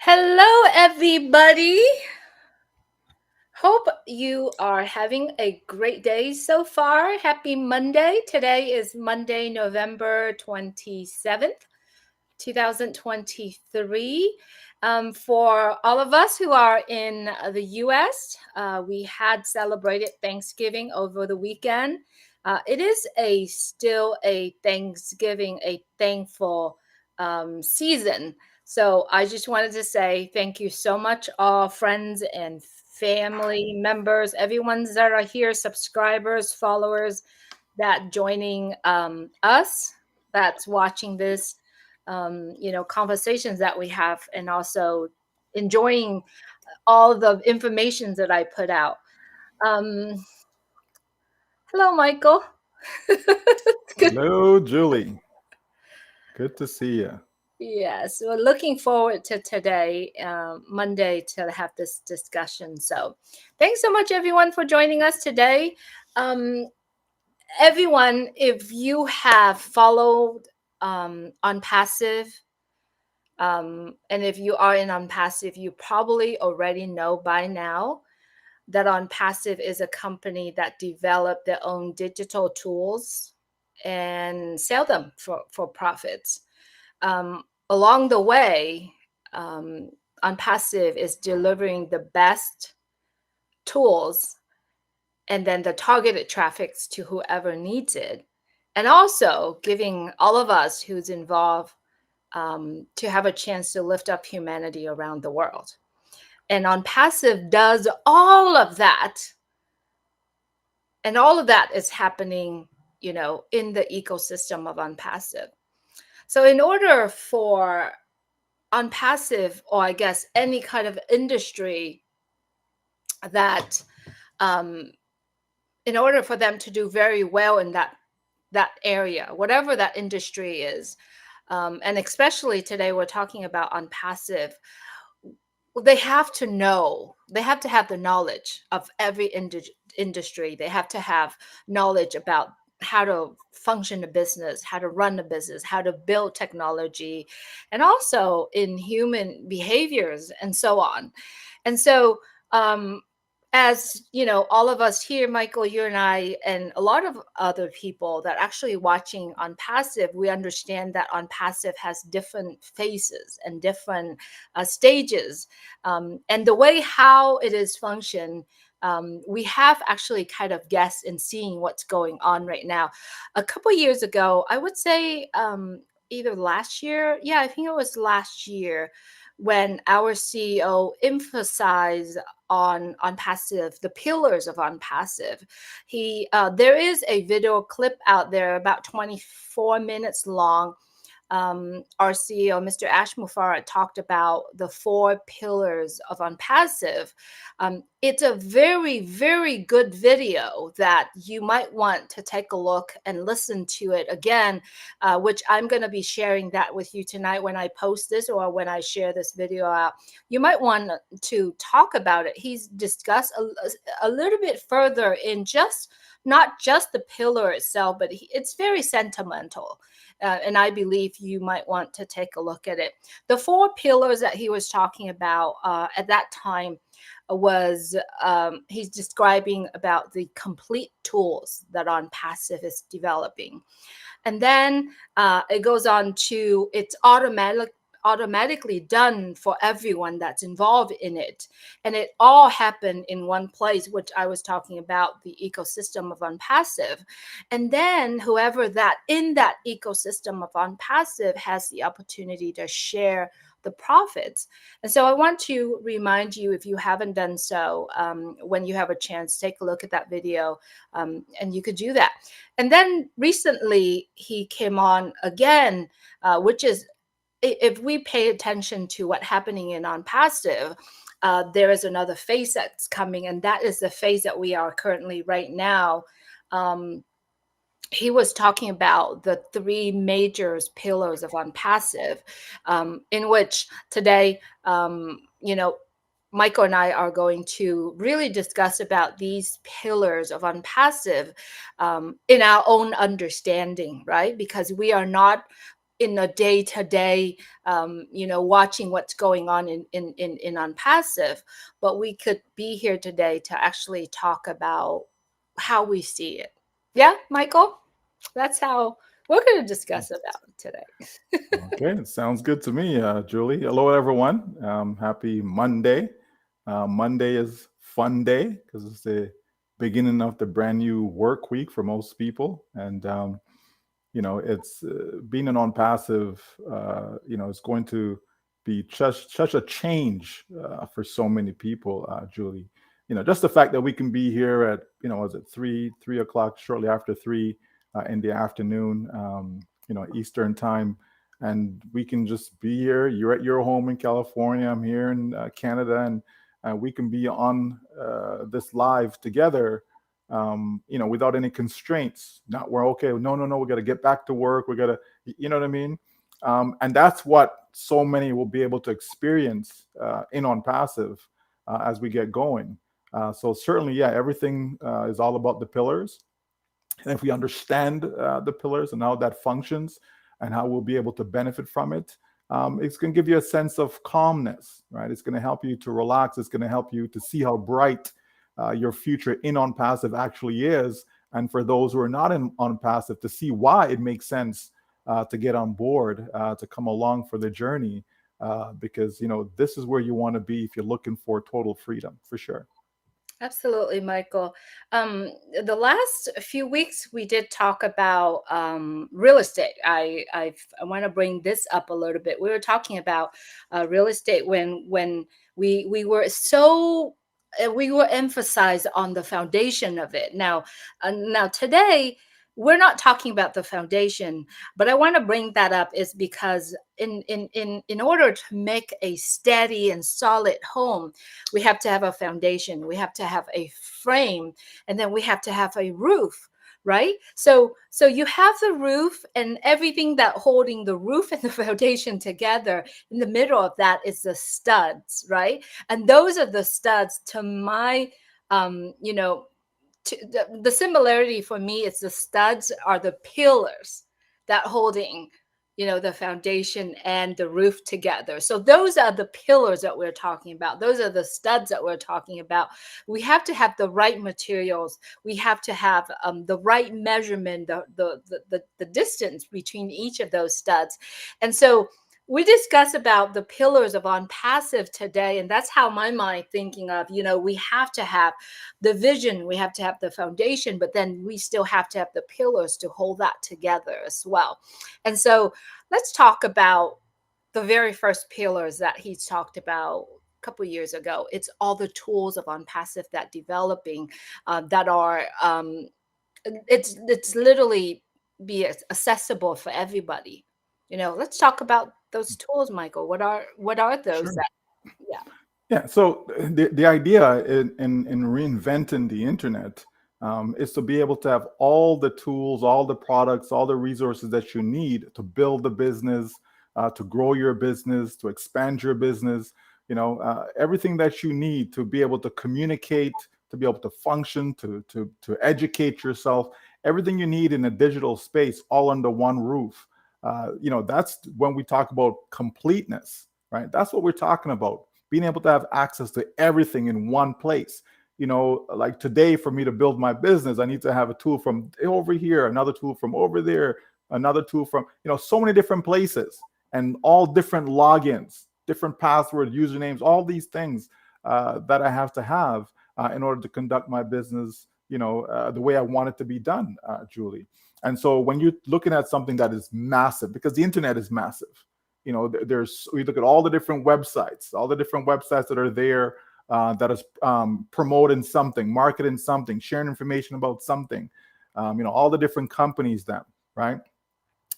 Hello, everybody. Hope you are having a great day so far. Happy Monday. Today is Monday, November 27th, 2023. For all of us who are in the US, we had celebrated Thanksgiving over the weekend. It is still a Thanksgiving, a thankful season. So I just wanted to say thank you so much, all friends and family members, everyone that are here, subscribers, followers, that joining us, that's watching this, conversations that we have, and also enjoying all the information that I put out. Um, Hello, Michael. Good. Hello, Julie. Good to see you. Yes, we're looking forward to today, Monday, to have this discussion. So, thanks so much, everyone, for joining us today. Um, Everyone, if you have followed on passive, and if you are in OnPassive, you probably already know by now that OnPassive is a company that developed their own digital tools and sell them for profits. Along the way, OnPassive is delivering the best tools and then the targeted traffics to whoever needs it, and also giving all of us who's involved to have a chance to lift up humanity around the world. And OnPassive does all of that, and all of that is happening, in the ecosystem of OnPassive. So in order for OnPassive, or I guess any kind of industry, that in order for them to do very well in that area, whatever that industry is, and especially today we're talking about OnPassive, they have to know, they have to have the knowledge of every industry. They have to have knowledge about how to function a business, how to run a business, how to build technology, and also in human behaviors and so on. And so, as you know, all of us here, Michael, you and I, and a lot of other people that actually watching OnPassive, we understand that OnPassive has different phases and different stages, and the way how it is function. We have actually kind of guessed and seeing what's going on right now. A couple years ago, I would say, either last year, yeah, I think it was last year, when our CEO emphasized on passive, the pillars of OnPassive. He There is a video clip out there about 24 minutes long. Our CEO, Mr. Ash Mufareh, talked about the four pillars of OnPassive. It's a very, very good video that you might want to take a look and listen to it again, which I'm going to be sharing that with you tonight when I post this or when I share this video out. You might want to talk about it. He's discussed a little bit further in just not just the pillar itself, but it's very sentimental. And I believe you might want to take a look at it. The four pillars that he was talking about at that time was, he's describing about the complete tools that OnPassive is developing. And then it goes on to it's automatically done for everyone that's involved in it, and it all happened in one place, which I was talking about, the ecosystem of OnPassive. And then whoever that in that ecosystem of OnPassive has the opportunity to share the profits. And so I want to remind you, if you haven't done so, when you have a chance, take a look at that video, and you could do that. And then recently he came on again, which is, if we pay attention to what's happening in OnPassive, there is another phase that's coming, and that is the phase that we are currently right now. He was talking about the three major pillars of OnPassive, in which today, Michael and I are going to really discuss about these pillars of OnPassive, in our own understanding, right? Because we are not in a day-to-day, watching what's going on in ONPASSIVE, but we could be here today to actually talk about how we see it. Yeah, Michael? That's how we're going to discuss about it today. Okay, sounds good to me, Julie. Hello, everyone. Happy Monday. Monday is fun day because it's the beginning of the brand new work week for most people, and it's being an on-passive. It's going to be such a change for so many people, Julie. Just the fact that we can be here at was it 3 o'clock, shortly after 3 in the afternoon, Eastern time, and we can just be here. You're at your home in California. I'm here in Canada, and we can be on this live together, without any constraints. Not where, okay, no, no, no, we got to get back to work. We got to, you know what I mean? And that's what so many will be able to experience in on passive as we get going. So certainly, yeah, everything is all about the pillars. And if we understand the pillars and how that functions and how we'll be able to benefit from it, it's going to give you a sense of calmness, right? It's going to help you to relax. It's going to help you to see how bright your future in on passive actually is. And for those who are not in on passive, to see why it makes sense to get on board, to come along for the journey, because this is where you want to be if you're looking for total freedom, for sure. Absolutely, Michael. The last few weeks we did talk about real estate. I want to bring this up a little bit. We were talking about real estate when we were so we were emphasized on the foundation of it. Now today we're not talking about the foundation, but I want to bring that up is because in order to make a steady and solid home, we have to have a foundation, we have to have a frame, and then we have to have a roof, right? So you have the roof and everything that holding the roof and the foundation together. In the middle of that is the studs, right? And those are the studs to my the similarity for me is the studs are the pillars that holding the foundation and the roof together. So those are the pillars that we're talking about. Those are the studs that we're talking about. We have to have the right materials. We have to have the right measurement, the distance between each of those studs. And so we discuss about the pillars of ONPASSIVE today, and that's how my mind thinking of, we have to have the vision, we have to have the foundation, but then we still have to have the pillars to hold that together as well. And so let's talk about the very first pillars that he talked about a couple of years ago. It's all the tools of ONPASSIVE that developing that are it's literally be accessible for everybody. Let's talk about those tools, Michael. What are those Sure. that, yeah. Yeah. So the idea in reinventing the internet is to be able to have all the tools, all the products, all the resources that you need to build the business, to grow your business, to expand your business. Everything that you need to be able to communicate, to be able to function, to educate yourself. Everything you need in a digital space, all under one roof. That's when we talk about completeness, right? That's what we're talking about, being able to have access to everything in one place. Like today, for me to build my business, I need to have a tool from over here, another tool from over there, another tool from, so many different places, and all different logins, different password, usernames, all these things that I have to have in order to conduct my business, the way I want it to be done, Julie. And so when you're looking at something that is massive, because the internet is massive, there's, we look at all the different websites that are there, that is promoting something, marketing something, sharing information about something, all the different companies then, right?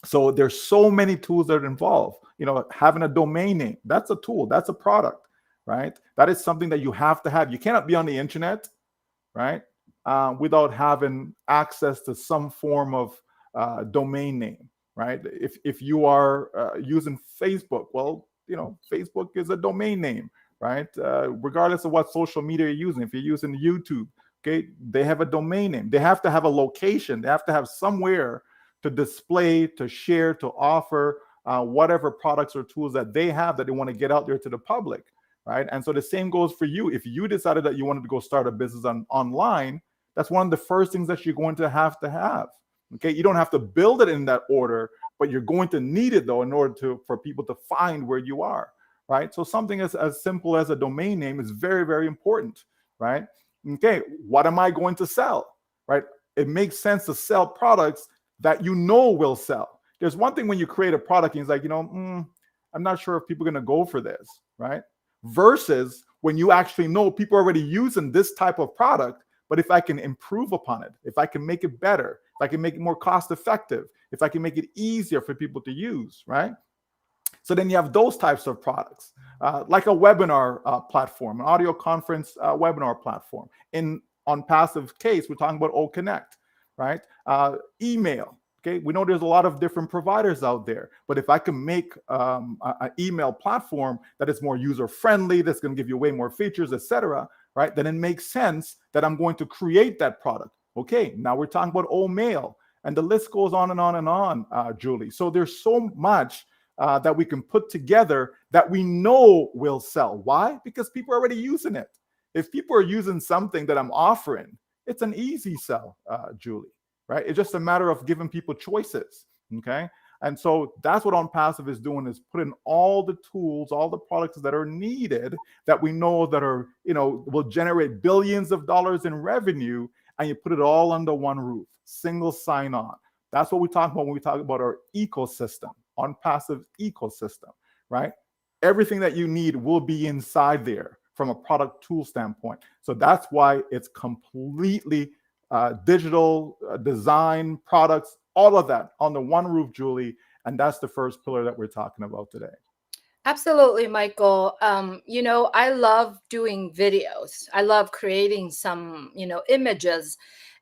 So there's so many tools that are involved. Having a domain name, that's a tool, that's a product, right? That is something that you have to have. You cannot be on the internet, right, without having access to some form of domain name, right? If you are using Facebook, well, Facebook is a domain name, right? Regardless of what social media you're using, if you're using YouTube, okay, they have a domain name. They have to have a location. They have to have somewhere to display, to share, to offer whatever products or tools that they have that they want to get out there to the public, right? And so the same goes for you. If you decided that you wanted to go start a business online, that's one of the first things that you're going to have to have. Okay, you don't have to build it in that order, but you're going to need it though in order for people to find where you are, right? So something as simple as a domain name is very, very important, right? Okay, what am I going to sell, right? It makes sense to sell products that you know will sell. There's one thing when you create a product and it's like, I'm not sure if people are going to go for this, right? Versus when you actually know people are already using this type of product, but if I can improve upon it, if I can make it better, if I can make it more cost effective, if I can make it easier for people to use, right? So then you have those types of products, like a webinar platform, an audio conference webinar platform. In ONPASSIVE case, we're talking about OConnect, right? Email. Okay, we know there's a lot of different providers out there, but if I can make an email platform that is more user friendly, that's going to give you way more features, etc., right? Then it makes sense that I'm going to create that product. Okay, now we're talking about OMail, and the list goes on and on and on, Julie. So there's so much that we can put together that we know will sell. Why? Because people are already using it. If people are using something that I'm offering, it's an easy sell, Julie, right? It's just a matter of giving people choices, okay? And so that's what ONPASSIVE is doing, is putting all the tools, all the products that are needed that we know that are, will generate billions of dollars in revenue, and you put it all under one roof, single sign-on. That's what we talk about when we talk about our ecosystem, ONPASSIVE ecosystem, right? Everything that you need will be inside there from a product tool standpoint. So that's why it's completely digital design, products, all of that under one roof, Julie. And that's the first pillar that we're talking about today. Absolutely, Michael. I love doing videos. I love creating some, images.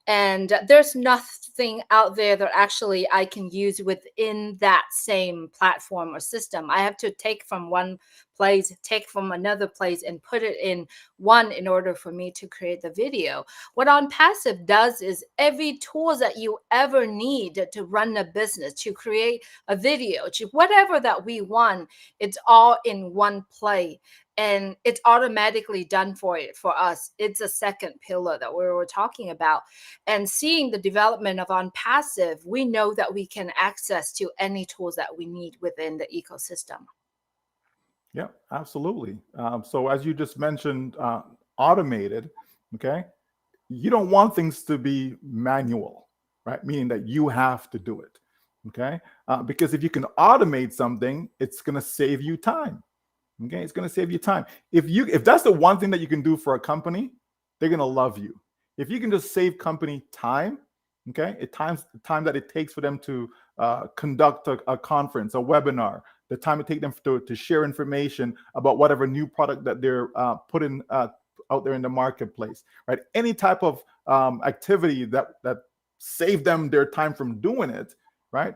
And there's nothing out there that actually I can use within that same platform or system. I have to take from one place, take from another place, and put it in one in order for me to create the video. What OnPassive does is every tools that you ever need to run a business, to create a video, to whatever that we want, it's all in one play, and it's automatically done for us. It's a second pillar that we were talking about. And seeing the development of OnPassive, we know that we can access to any tools that we need within the ecosystem. Yeah, absolutely. So as you just mentioned, automated, okay? You don't want things to be manual, right? Meaning that you have to do it, okay? Because if you can automate something, it's going to save you time. Okay, it's going to save you time. If that's the one thing that you can do for a company, they're going to love you. If you can just save company time, okay, the time that it takes for them to conduct a conference, a webinar, the time it takes them to share information about whatever new product that they're putting out there in the marketplace, right? Any type of activity that save them their time from doing it, right?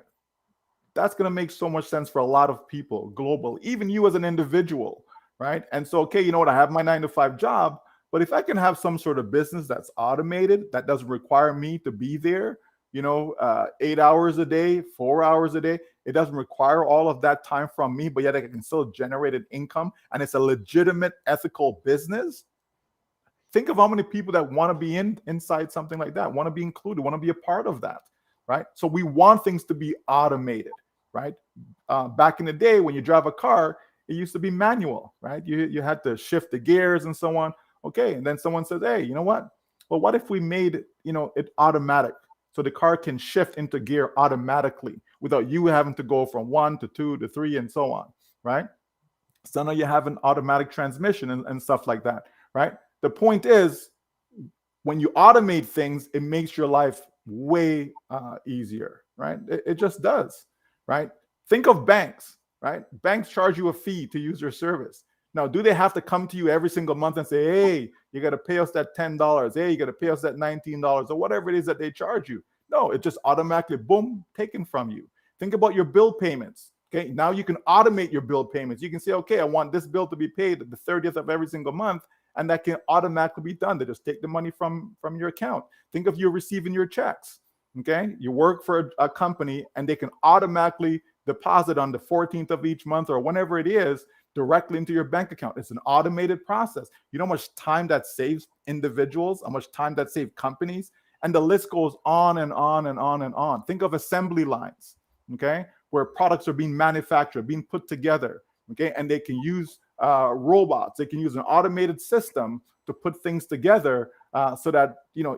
That's going to make so much sense for a lot of people global, even you as an individual, right? And so, okay, you know what? I have my 9-to-5 job, but if I can have some sort of business that's automated, that doesn't require me to be there, 8 hours a day, 4 hours a day, it doesn't require all of that time from me, but yet I can still generate an income, and it's a legitimate, ethical business. Think of how many people that want to be inside something like that, want to be included, want to be a part of that, right? So we want things to be automated, right? Back in the day when you drive a car, it used to be manual, right? You had to shift the gears and so on. Okay, and then someone says, hey, you know what? Well, what if we made it automatic, so the car can shift into gear automatically without you having to go from 1 to 2 to 3 and so on, right? So now you have an automatic transmission and stuff like that, right? The point is, when you automate things, it makes your life way easier, right? It just does, right? Think of banks, right? Banks charge you a fee to use your service. Now, do they have to come to you every single month and say, hey, you got to pay us that $10, hey, you got to pay us that $19, or whatever it is that they charge you? No, it just automatically, boom, taken from you. Think about your bill payments. Okay, now you can automate your bill payments. You can say, okay, I want this bill to be paid the 30th of every single month, and that can automatically be done. They just take the money from your account. Think of you receiving your checks. Okay, you work for a company, and they can automatically deposit on the 14th of each month or whenever it is directly into your bank account. It's an automated process. You know how much time that saves individuals, how much time that saves companies, and the list goes on and on and on and on. Think of assembly lines, okay, where products are being manufactured, being put together, okay, and they can use robots. They can use an automated system to put things together so that,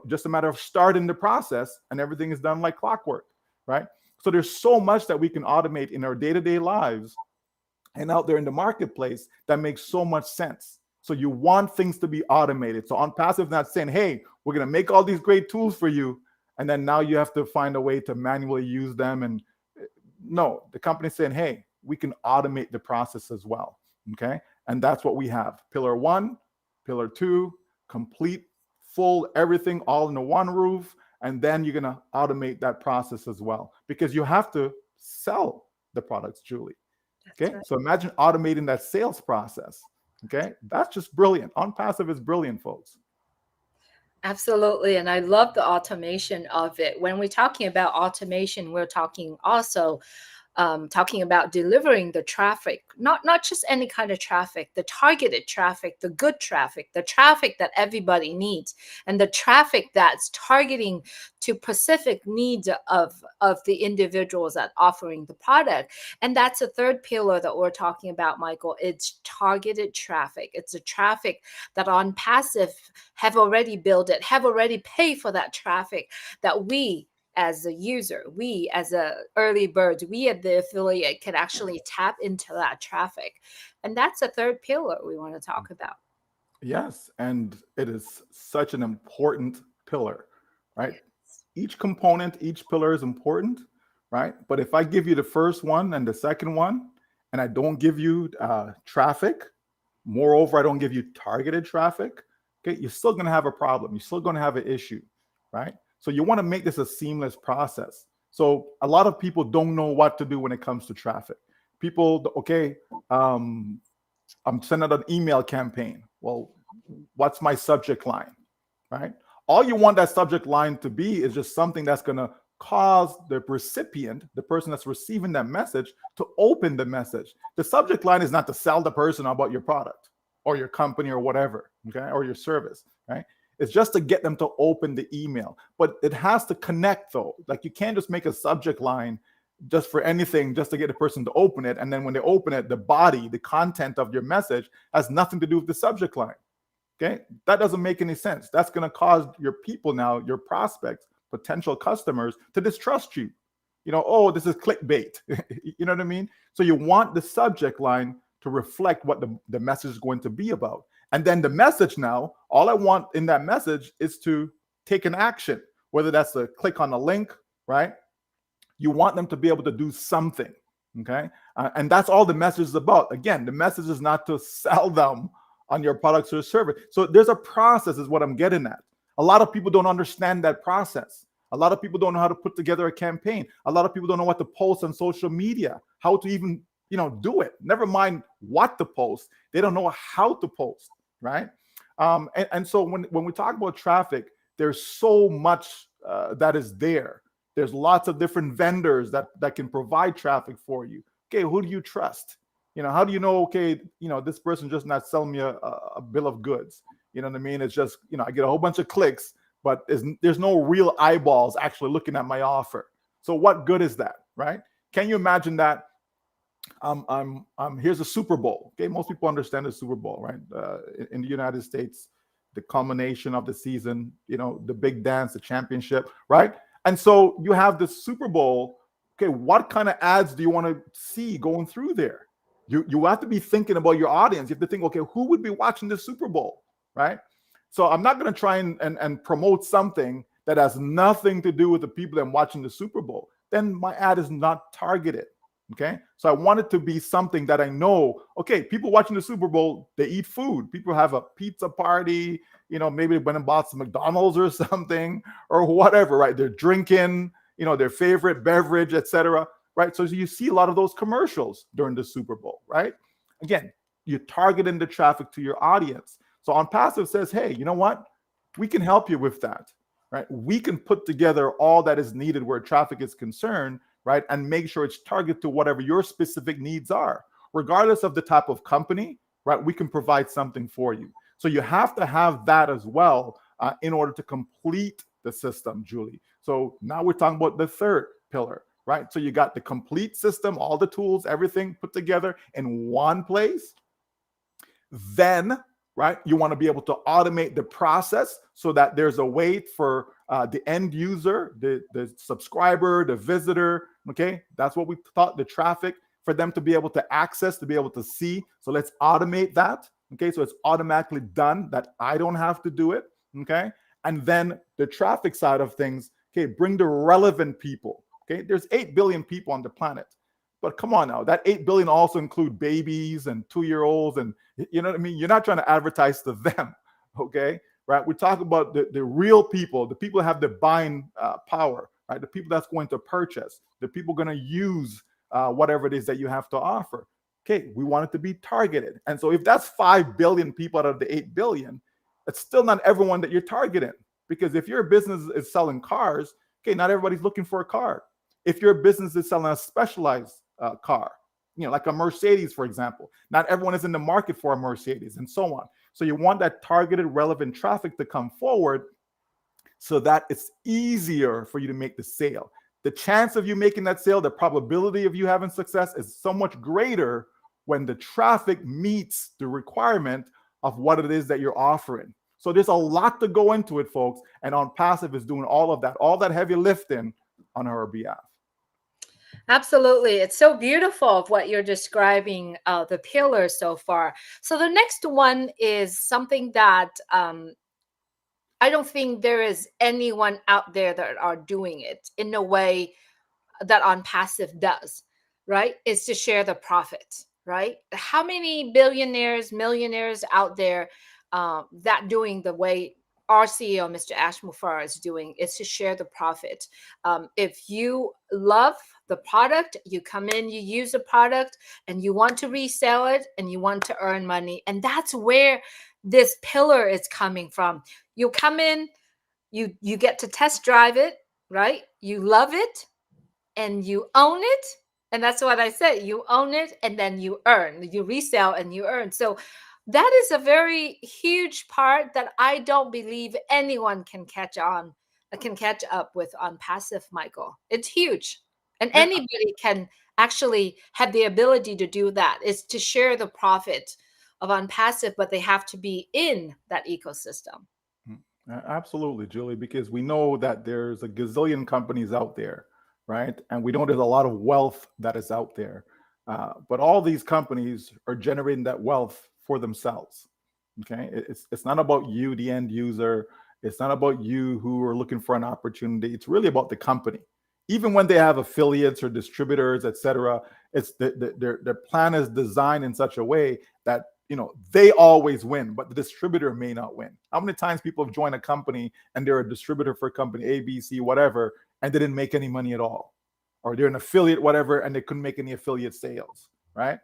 just a matter of starting the process and everything is done like clockwork, right? So there's so much that we can automate in our day-to-day lives and out there in the marketplace that makes so much sense. So you want things to be automated. So ONPASSIVE not saying, hey, we're going to make all these great tools for you, and then now you have to find a way to manually use them. And no, the company's saying, hey, we can automate the process as well. Okay. And that's what we have. Pillar 1, pillar 2, complete, full, everything all under one roof. And then you're going to automate that process as well, because you have to sell the products, Julie. Okay. Right. So imagine automating that sales process. Okay. That's just brilliant. ONPASSIVE is brilliant, folks. Absolutely. And I love the automation of it. When we're talking about automation, we're talking also talking about delivering the traffic, not just any kind of traffic, the targeted traffic, the good traffic, the traffic that everybody needs, and the traffic that's targeting to specific needs of the individuals that offering the product. And that's a third pillar that we're talking about, Michael. It's targeted traffic. It's a traffic that ONPASSIVE have already built it, have already paid for that traffic, that we as a user, we as a early bird, we at the affiliate can actually tap into that traffic. And that's a third pillar we want to talk about. Yes, and it is such an important pillar, right? Each component, each pillar is important, right? But if I give you the first one and the second one, and I don't give you traffic, moreover, I don't give you targeted traffic, okay, you're still going to have a problem. You're still going to have an issue, right? So you want to make this a seamless process. So a lot of people don't know what to do when it comes to traffic. People, okay, I'm sending out an email campaign. Well, what's my subject line, right? All you want that subject line to be is just something that's going to cause the recipient, the person that's receiving that message, to open the message. The subject line is not to sell the person about your product or your company or whatever, okay, or your service, right? It's just to get them to open the email. But it has to connect, though. Like, you can't just make a subject line just for anything, just to get the person to open it. And then when they open it, the body, the content of your message has nothing to do with the subject line. Okay? That doesn't make any sense. That's going to cause your people now, your prospects, potential customers, to distrust you. Oh, this is clickbait. You know what I mean? So you want the subject line to reflect what the message is going to be about. And then the message now, all I want in that message is to take an action, whether that's to click on a link, right? You want them to be able to do something, okay? And that's all the message is about. Again, the message is not to sell them on your products or service. So there's a process is what I'm getting at. A lot of people don't understand that process. A lot of people don't know how to put together a campaign. A lot of people don't know what to post on social media, how to even, do it. Never mind what to post. They don't know how to post. Right. And so when we talk about traffic, there's so much that is there. There's lots of different vendors that can provide traffic for you. Okay, who do you trust? How do you know, okay, this person just not selling me a bill of goods? You know what I mean? It's just, I get a whole bunch of clicks, but there's no real eyeballs actually looking at my offer. So what good is that, right? Can you imagine that? Here's a Super Bowl. Okay, most people understand the Super Bowl, right? In the United States, the culmination of the season, the big dance, the championship, right? And so you have the Super Bowl. Okay, what kind of ads do you want to see going through there? You have to be thinking about your audience. You have to think, okay, who would be watching the Super Bowl, right? So I'm not going to try and promote something that has nothing to do with the people that are watching the Super Bowl. Then my ad is not targeted. Okay, so I want it to be something that I know, okay, people watching the Super Bowl, they eat food. People have a pizza party, maybe they went and bought some McDonald's or something or whatever, right? They're drinking, their favorite beverage, etc. Right? So you see a lot of those commercials during the Super Bowl, right? Again, you're targeting the traffic to your audience. So ONPASSIVE says, hey, you know what? We can help you with that, right? We can put together all that is needed where traffic is concerned right? And make sure it's targeted to whatever your specific needs are. Regardless of the type of company, right, we can provide something for you. So you have to have that as well in order to complete the system, Julie. So now we're talking about the third pillar, right? So you got the complete system, all the tools, everything put together in one place. Then, right, you want to be able to automate the process so that there's a way for the end user, the subscriber, the visitor, okay? That's what we thought, the traffic, for them to be able to access, to be able to see. So let's automate that, okay? So it's automatically done, that I don't have to do it, okay? And then the traffic side of things, okay, bring the relevant people, okay? There's 8 billion people on the planet. But come on now, that 8 billion also include babies and 2-year-olds, and you know what I mean? You're not trying to advertise to them, okay? Right? We talk about the real people, the people that have the buying power, right? The people that's going to purchase, the people going to use whatever it is that you have to offer. Okay, we want it to be targeted. And so if that's 5 billion people out of the 8 billion, it's still not everyone that you're targeting. Because if your business is selling cars, okay, not everybody's looking for a car. If your business is selling a specialized car, you know, like a Mercedes, for example, not everyone is in the market for a Mercedes, and so on. So you want that targeted, relevant traffic to come forward so that it's easier for you to make the sale. The chance of you making that sale, the probability of you having success is so much greater when the traffic meets the requirement of what it is that you're offering. So there's a lot to go into it, folks. And ONPASSIVE is doing all of that, all that heavy lifting on our behalf. Absolutely. It's so beautiful of what you're describing, the pillars so far. So the next one is something that I don't think there is anyone out there that are doing it in a way that ONPASSIVE does, right? Is to share the profit, right? How many billionaires, millionaires out there that doing the way our CEO, Mr. Ash Mufareh, is doing, is to share the profit. If you love the product, you come in, you use the product, and you want to resell it, and you want to earn money. And that's where this pillar is coming from. You come in, you get to test drive it, right? You love it, and you own it. And that's what I said. You own it, and then you earn. You resell and you earn. So that is a very huge part that I don't believe anyone can catch up with ONPASSIVE, Michael. It's huge. And Yeah, anybody can actually have the ability to do that, is to share the profit of ONPASSIVE, but they have to be in that ecosystem. absolutely, Julie, because we know that there's a gazillion companies out there, right? And we know there's a lot of wealth that is out there. But all these companies are generating that wealth for themselves. Okay. It's not about you, the end user. It's not about you who are looking for an opportunity. It's really about the company. Even when they have affiliates or distributors, et cetera, it's their plan is designed in such a way that, you know, they always win, but the distributor may not win. How many times people have joined a company and they're a distributor for company A, B, C, whatever, and they didn't make any money at all? Or they're an affiliate, whatever, and they couldn't make any affiliate sales, right?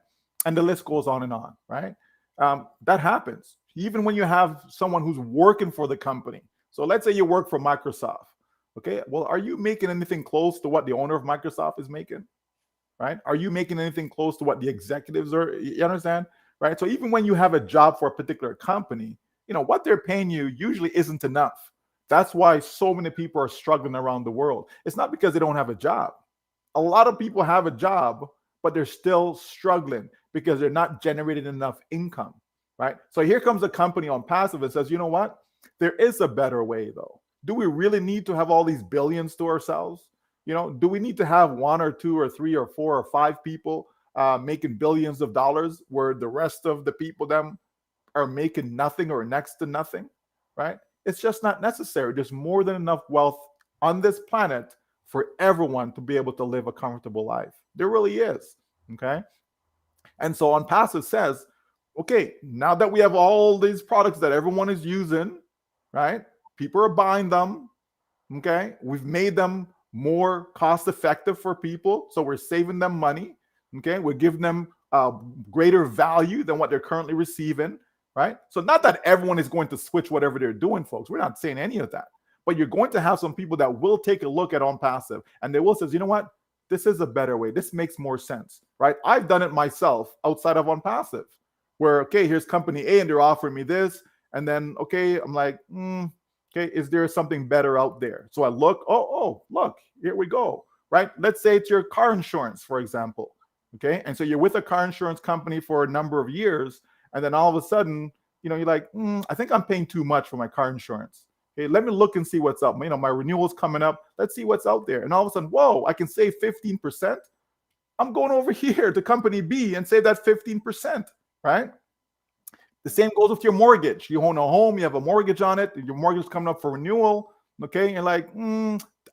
And the list goes on, right? That happens. Even when you have someone who's working for the company. So let's say you work for Microsoft. Okay, well, are you making anything close to what the owner of Microsoft is making? Right? Are you making anything close to what the executives are? You understand? Right? So even when you have a job for a particular company, you know, what they're paying you usually isn't enough. That's why so many people are struggling around the world. It's not because they don't have a job. A lot of people have a job, but they're still struggling because they're not generating enough income, right? So here comes a company ONPASSIVE and says, you know what? There is a better way, though. Do we really need to have all these billions to ourselves? You know, do we need to have 1 or 2 or 3 or 4 or 5 people making billions of dollars where the rest of the people them are making nothing or next to nothing, right? It's just not necessary. There's more than enough wealth on this planet for everyone to be able to live a comfortable life. There really is, okay? And so ONPASSIVE says, okay, now that we have all these products that everyone is using, right? People are buying them, okay? We've made them more cost effective for people. So we're saving them money, okay? We're giving them greater value than what they're currently receiving, right? So not that everyone is going to switch whatever they're doing, folks. We're not saying any of that. But you're going to have some people that will take a look at ONPASSIVE and they will say, you know what? this is a better way. This makes more sense, right? I've done it myself outside of OnPassive, where, okay, here's company A and they're offering me this. And then, okay, I'm like, okay, is there something better out there? So I look, look, here we go, right? Let's say it's your car insurance, for example. Okay. And so you're with a car insurance company for a number of years. And then all of a sudden, you're like, I think I'm paying too much for my car insurance. Okay, let me look and see what's up. My renewal's coming up. Let's see what's out there. And all of a sudden, whoa, I can save 15%. I'm going over here to company B and save that 15%, right? The same goes with your mortgage. You own a home, you have a mortgage on it, your mortgage is coming up for renewal. Okay, and you're like,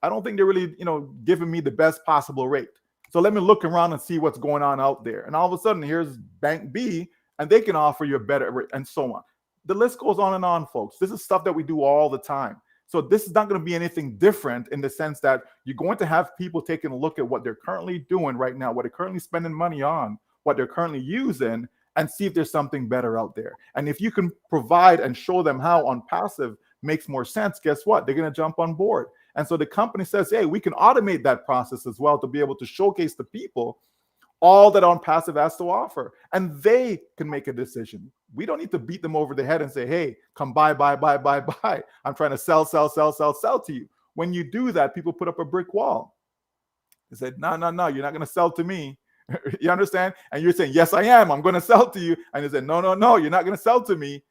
I don't think they're really, giving me the best possible rate. So let me look around and see what's going on out there. And all of a sudden, here's Bank B, and they can offer you a better rate, and so on. The list goes on and on, folks. This is stuff that we do all the time. So this is not going to be anything different in the sense that you're going to have people taking a look at what they're currently doing right now, what they're currently spending money on, what they're currently using, and see if there's something better out there. And if you can provide and show them how OnPassive makes more sense, guess what? They're going to jump on board. And so the company says, hey, we can automate that process as well to be able to showcase to people all that OnPassive has to offer. And they can make a decision. We don't need to beat them over the head and say, hey, come buy. I'm trying to sell to you. When you do that, people put up a brick wall. They said, no, you're not going to sell to me. You understand? And you're saying, yes, I am. I'm going to sell to you. And they said, no, you're not going to sell to me.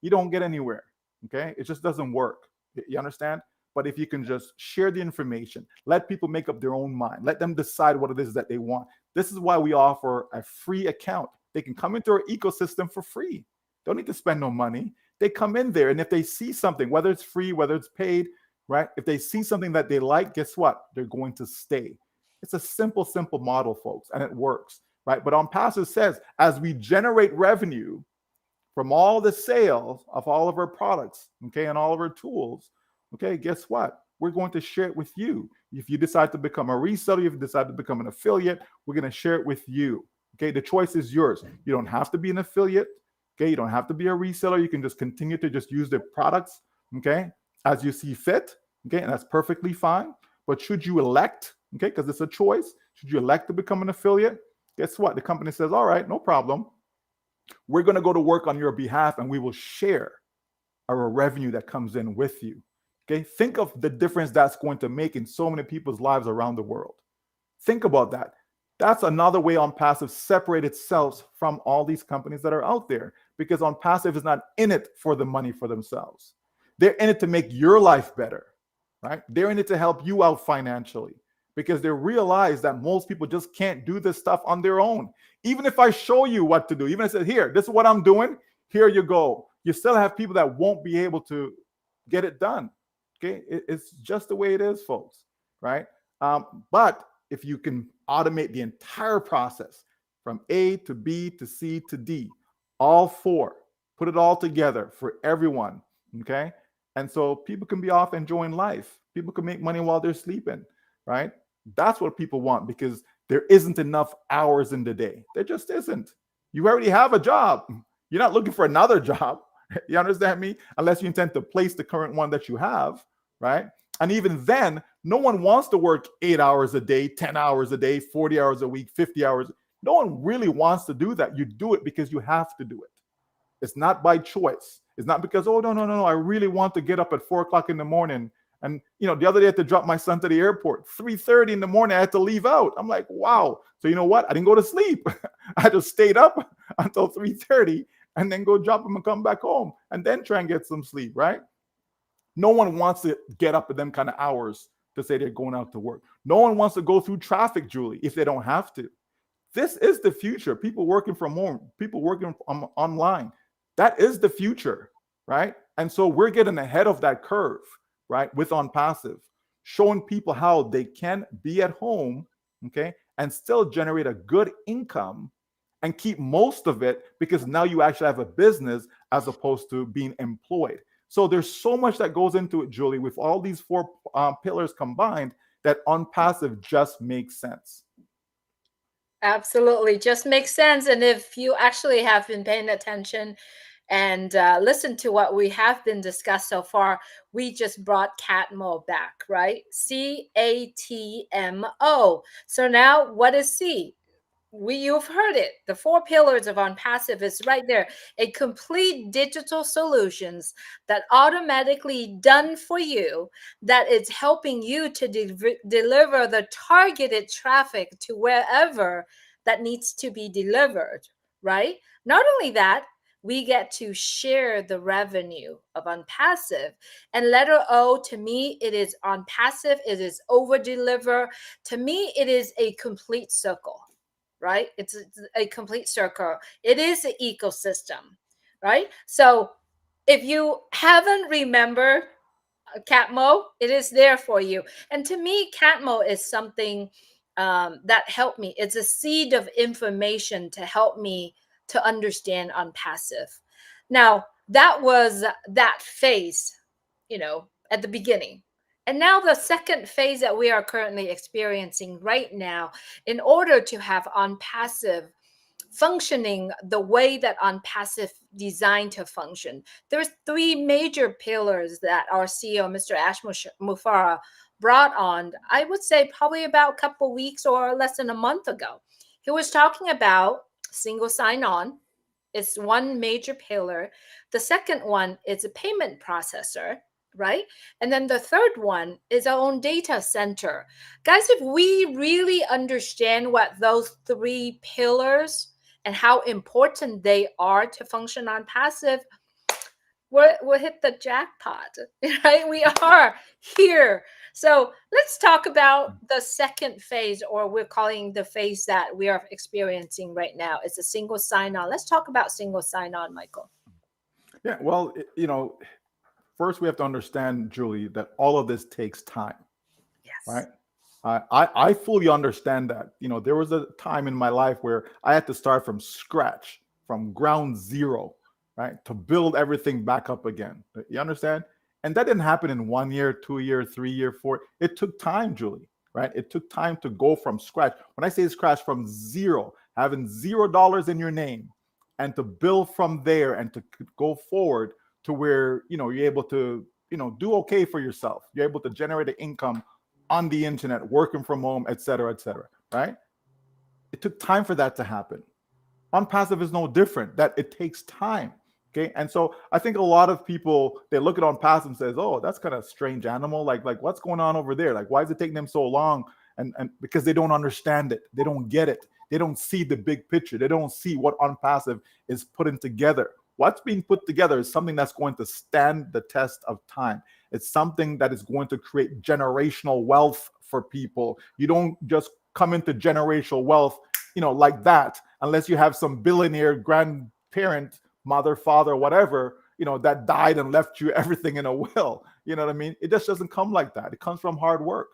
You don't get anywhere. Okay? It just doesn't work. You understand? But if you can just share the information, let people make up their own mind, let them decide what it is that they want. This is why we offer a free account. They can come into our ecosystem for free. Don't need to spend no money. They come in there, and if they see something, whether it's free, whether it's paid, right? If they see something that they like, guess what? They're going to stay. It's a simple model, folks, and it works, right? But OnPassive says, as we generate revenue from all the sales of all of our products, okay, and all of our tools, okay, guess what? We're going to share it with you. If you decide to become a reseller, if you decide to become an affiliate, we're going to share it with you. Okay, the choice is yours. You don't have to be an affiliate. Okay, you don't have to be a reseller. You can just continue to just use their products, okay, as you see fit. Okay, and that's perfectly fine. But should you elect, okay, because it's a choice, should you elect to become an affiliate, guess what? The company says, all right, no problem. We're going to go to work on your behalf, and we will share our revenue that comes in with you. Okay, think of the difference that's going to make in so many people's lives around the world. Think about that. That's another way OnPassive separates itself from all these companies that are out there, because OnPassive is not in it for the money for themselves. They're in it to make your life better, right? They're in it to help you out financially, because they realize that most people just can't do this stuff on their own. Even if I show you what to do, even if I said, here, this is what I'm doing, here you go. You still have people that won't be able to get it done. Okay, it's just the way it is, folks, right? But if you can automate the entire process from A to B to C to D, all four, put it all together for everyone, okay? And so people can be off enjoying life. People can make money while they're sleeping, right? That's what people want, because there isn't enough hours in the day. There just isn't. You already have a job. You're not looking for another job. You understand me? Unless you intend to place the current one that you have, right? And even then, no one wants to work 8 hours a day, 10 hours a day, 40 hours a week, 50 hours. No one really wants to do that. You do it because you have to do it. It's not by choice. It's not because, oh, no, I really want to get up at 4 o'clock in the morning. And, the other day I had to drop my son to the airport. 3:30 in the morning, I had to leave out. I'm like, wow. So you know what? I didn't go to sleep. I just stayed up until 3:30 and then go drop him and come back home and then try and get some sleep, right? No one wants to get up at them kind of hours to say they're going out to work. No one wants to go through traffic, Julie, if they don't have to. This is the future. People working from home, people working online. That is the future, right? And so we're getting ahead of that curve, right, with OnPassive, showing people how they can be at home, okay, and still generate a good income and keep most of it, because now you actually have a business as opposed to being employed. So there's so much that goes into it, Julie, with all these four pillars combined, that OnPassive just makes sense. Absolutely. Just makes sense. And if you actually have been paying attention and listen to what we have been discussed so far. We just brought CATMO back, right? CATMO. So now what is C? You've heard it. The four pillars of ONPASSIVE is right there. A complete digital solutions that automatically done for you, that it's helping you to deliver the targeted traffic to wherever that needs to be delivered, right? Not only that, we get to share the revenue of ONPASSIVE. And letter O, to me, it is ONPASSIVE, it is over deliver. To me, it is a complete circle, right? It's a complete circle. It is an ecosystem, right? So if you haven't remembered Catmo, it is there for you. And to me, Catmo is something that helped me. It's a seed of information to help me to understand ONPASSIVE. Now, that was that phase, at the beginning. And now the second phase that we are currently experiencing right now, in order to have ONPASSIVE functioning the way that ONPASSIVE designed to function, there's three major pillars that our CEO, Mr. Ash Mufara, brought on, I would say probably about a couple weeks or less than a month ago. He was talking about single sign-on. It's one major pillar. The second one is a payment processor, right? And then the third one is our own data center. Guys, if we really understand what those three pillars and how important they are to function ONPASSIVE, we'll hit the jackpot, right? We are here. So let's talk about the second phase, or we're calling the phase that we are experiencing right now. It's a single sign-on. Let's talk about single sign-on, Michael. Yeah, well, first we have to understand, Julie, that all of this takes time, right? Yes. I fully understand that. There was a time in my life where I had to start from scratch, from ground zero, right, to build everything back up again. You understand? And that didn't happen in 1 year, 2 year, 3 year, 4. It took time, Julie, right? It took time to go from scratch. When I say scratch, from zero, having $0 in your name, and to build from there and to go forward to where you're able to do okay for yourself. You're able to generate an income on the internet, working from home, et cetera, right? It took time for that to happen. ONPASSIVE is no different, that it takes time. Okay. And so I think a lot of people, they look at ONPASSIVE and says, oh, that's kind of a strange animal. Like what's going on over there? Like, why is it taking them so long? And because they don't understand it, they don't get it. They don't see the big picture. They don't see what ONPASSIVE is putting together. What's being put together is something that's going to stand the test of time. It's something that is going to create generational wealth for people. You don't just come into generational wealth, like that, unless you have some billionaire grandparent, mother, father, whatever, that died and left you everything in a will. You know what I mean? It just doesn't come like that. It comes from hard work,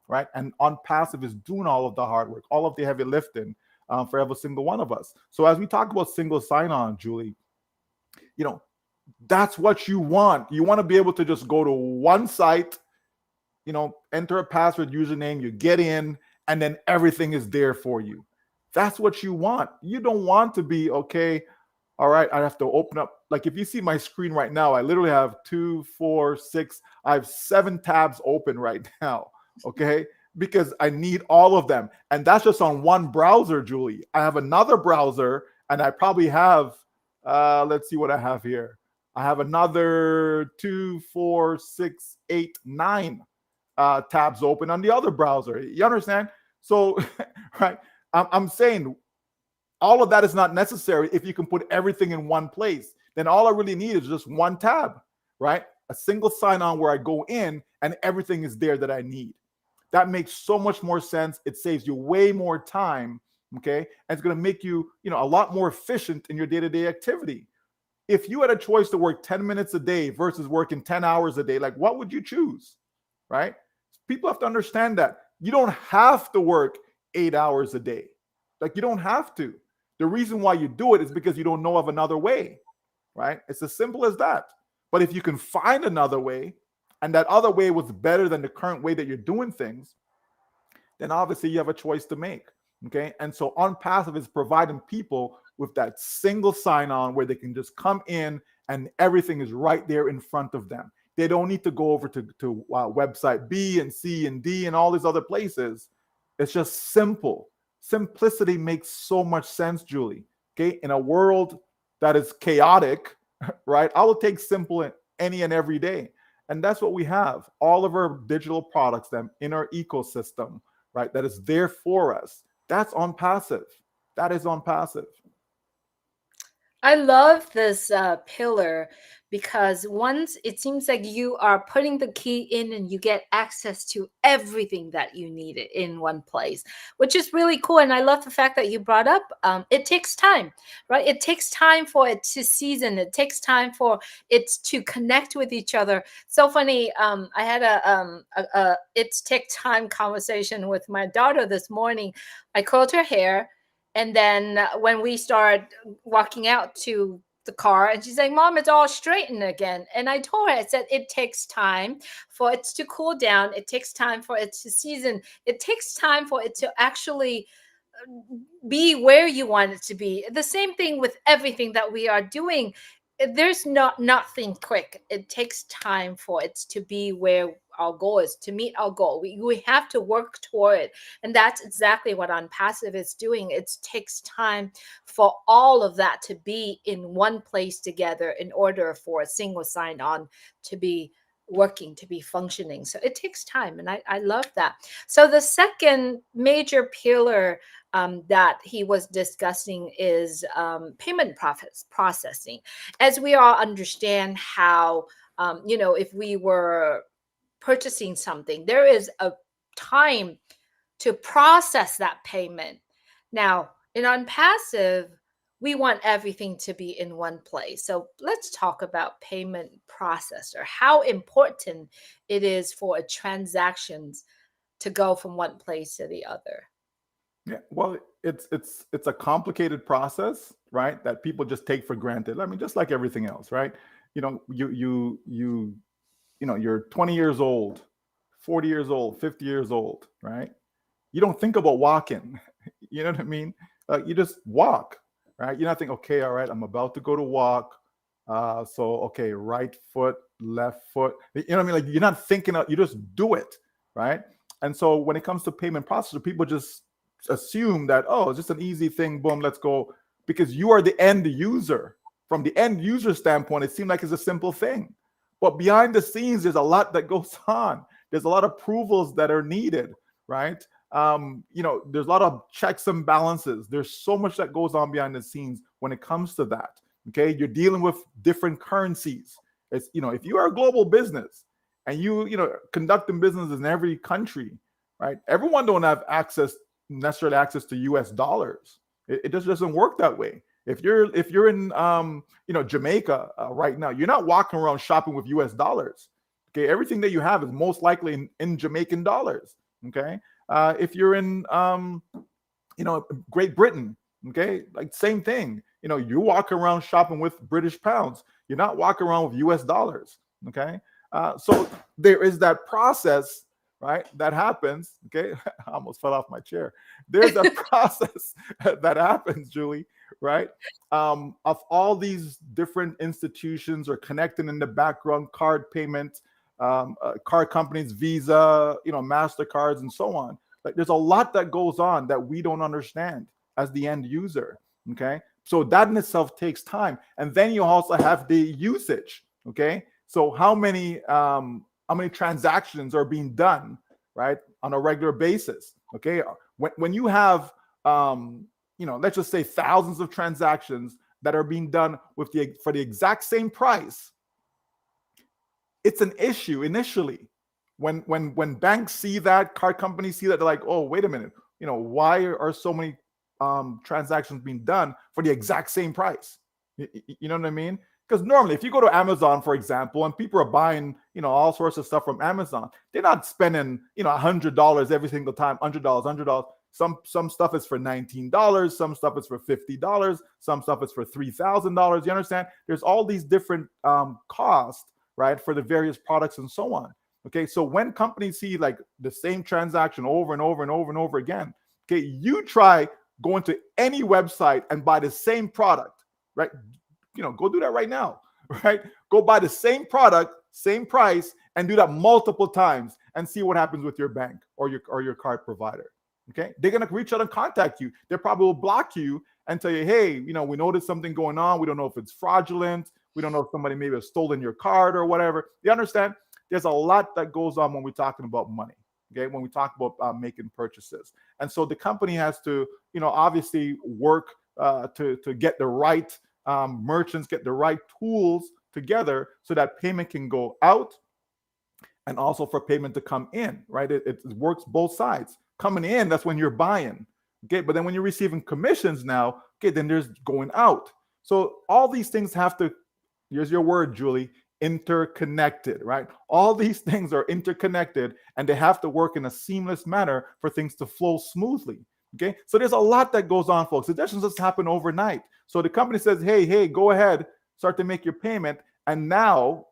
right? And ONPASSIVE is doing all of the hard work, all of the heavy lifting for every single one of us. So as we talk about single sign-on, Julie, that's what you want. You want to be able to just go to one site, enter a password, username, you get in, and then everything is there for you. That's what you want. You don't want to be, okay, all right, I have to open up. Like if you see my screen right now, I literally have 2, 4, 6, I have 7 tabs open right now, okay? Because I need all of them. And that's just on one browser, Julie. I have another browser, and I probably have, let's see what I have here. I have another 2, 4, 6, 8, 9 tabs open on the other browser. You understand? So, right, I'm saying all of that is not necessary if you can put everything in one place. Then all I really need is just one tab, right? A single sign-on where I go in and everything is there that I need. That makes so much more sense. It saves you way more time, okay? And it's going to make you, a lot more efficient in your day-to-day activity. If you had a choice to work 10 minutes a day versus working 10 hours a day, like what would you choose, right? People have to understand that. You don't have to work 8 hours a day. Like you don't have to. The reason why you do it is because you don't know of another way, right? It's as simple as that. But if you can find another way, and that other way was better than the current way that you're doing things, then obviously you have a choice to make, okay? And so ONPASSIVE is providing people with that single sign-on where they can just come in and everything is right there in front of them. They don't need to go over to website B and C and D and all these other places. It's just simple. Simplicity makes so much sense, Julie. Okay, in a world that is chaotic, right? I will take simple any and every day. And that's what we have. All of our digital products, them in our ecosystem, right? That is there for us. That's ONPASSIVE. That is ONPASSIVE. I love this pillar because once it seems like you are putting the key in and you get access to everything that you need it in one place, which is really cool. And I love the fact that you brought up it takes time, right? It takes time for it to season. It takes time for it to connect with each other. So funny. I had a it's take time conversation with my daughter this morning. I curled her hair. And then when we start walking out to the car, and she's like, Mom, it's all straightened again. And I told her, I said, it takes time for it to cool down. It takes time for it to season. It takes time for it to actually be where you want it to be. The same thing with everything that we are doing. There's nothing quick. It takes time for it to be where our goal is, to meet our goal. We have to work toward it. And that's exactly what ONPASSIVE is doing. It takes time for all of that to be in one place together in order for a single sign-on to be working, to be functioning. So it takes time. And I love that. So the second major pillar that he was discussing is payment processing. As we all understand how, if we were purchasing something, there is a time to process that payment. Now, in ONPASSIVE, we want everything to be in one place. So let's talk about payment processor, how important it is for a transactions to go from one place to the other. Yeah, well, it's a complicated process, right? That people just take for granted. I mean, just like everything else, right? You're 20 years old, 40 years old, 50 years old, right? You don't think about walking. You know what I mean? You just walk, right? You're not thinking, okay, all right, I'm about to go to walk. So okay, right foot, left foot. You know what I mean? Like you're not thinking, you just do it, right? And so when it comes to payment processor, people just assume that, oh, it's just an easy thing, boom, let's go. Because you are the end user. From the end user standpoint, it seems like it's a simple thing. But behind the scenes, there's a lot that goes on. There's a lot of approvals that are needed, right? There's a lot of checks and balances. There's so much that goes on behind the scenes when it comes to that. Okay, you're dealing with different currencies. It's, if you are a global business and conducting businesses in every country, right? Everyone don't have necessarily access to US dollars. It just doesn't work that way. If you're in Jamaica right now, you're not walking around shopping with US dollars. Okay, everything that you have is most likely in Jamaican dollars. Okay, if you're in Great Britain, okay, like same thing. You walk around shopping with British pounds. You're not walking around with US dollars. Okay, so there is that process, right? That happens. Okay, I almost fell off my chair. There's a process that happens, Julie, right? Of all these different institutions are connecting in the background, card payments, card companies, Visa, MasterCards, and so on. Like there's a lot that goes on that we don't understand as the end user. Okay, so that in itself takes time, and then you also have the usage. Okay, so how many transactions are being done, right, on a regular basis? Okay, when you have let's just say thousands of transactions that are being done for the exact same price, it's an issue initially. When banks see that, card companies see that, they're like, oh, wait a minute, why are so many transactions being done for the exact same price? You know what I mean? Because normally, if you go to Amazon, for example, and people are buying, all sorts of stuff from Amazon, they're not spending, $100 every single time, $100. Some stuff is for $19, some stuff is for $50, some stuff is for $3,000. You understand? There's all these different costs, right, for the various products and so on. Okay, so when companies see like the same transaction over and over and over and over again, okay, you try going to any website and buy the same product, right? Go do that right now, right? Go buy the same product, same price, and do that multiple times and see what happens with your bank or your card provider. Okay, they're gonna reach out and contact you. They probably will block you and tell you, hey, we noticed something going on. We don't know if it's fraudulent. We don't know if somebody maybe has stolen your card or whatever. You understand? There's a lot that goes on when we're talking about money. Okay, when we talk about making purchases, and so the company has to, obviously work to get the right merchants, get the right tools together so that payment can go out and also for payment to come in, right? It works both sides. Coming in, that's when you're buying. Okay, but then when you're receiving commissions now, okay, then there's going out. So all these things have to, here's your word, Julie, interconnected, right? All these things are interconnected and they have to work in a seamless manner for things to flow smoothly. Okay, so there's a lot that goes on, folks. It doesn't just happen overnight. So the company says, hey, go ahead, start to make your payment. And now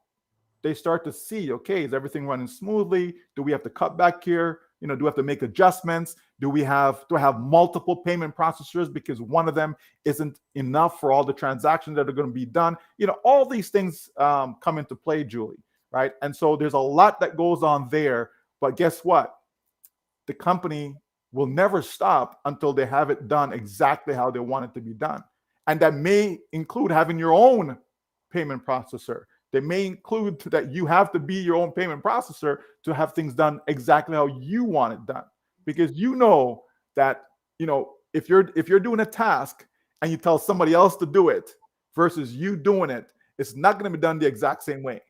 they start to see, okay, is everything running smoothly? Do we have to cut back here? Do we have to make adjustments? Do I have multiple payment processors because one of them isn't enough for all the transactions that are going to be done? All these things come into play, Julie, right? And so there's a lot that goes on there. But guess what? The company will never stop until they have it done exactly how they want it to be done. And that may include having your own payment processor. They may include that you have to be your own payment processor to have things done exactly how you want it done. Because that, if you're doing a task and you tell somebody else to do it versus you doing it, it's not going to be done the exact same way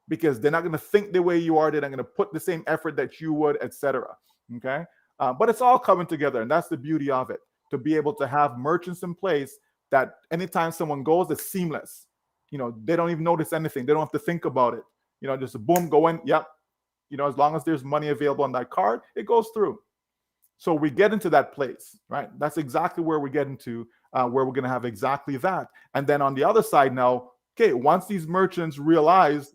because they're not going to think the way you are. They're not going to put the same effort that you would, etc. Okay. But it's all coming together. And that's the beauty of it, to be able to have merchants in place that anytime someone goes, it's seamless. They don't even notice anything. They don't have to think about it. Just a boom, go in. Yep. As long as there's money available on that card, it goes through. So we get into that place, right? That's exactly where we get into, where we're going to have exactly that. And then on the other side now, okay, once these merchants realize,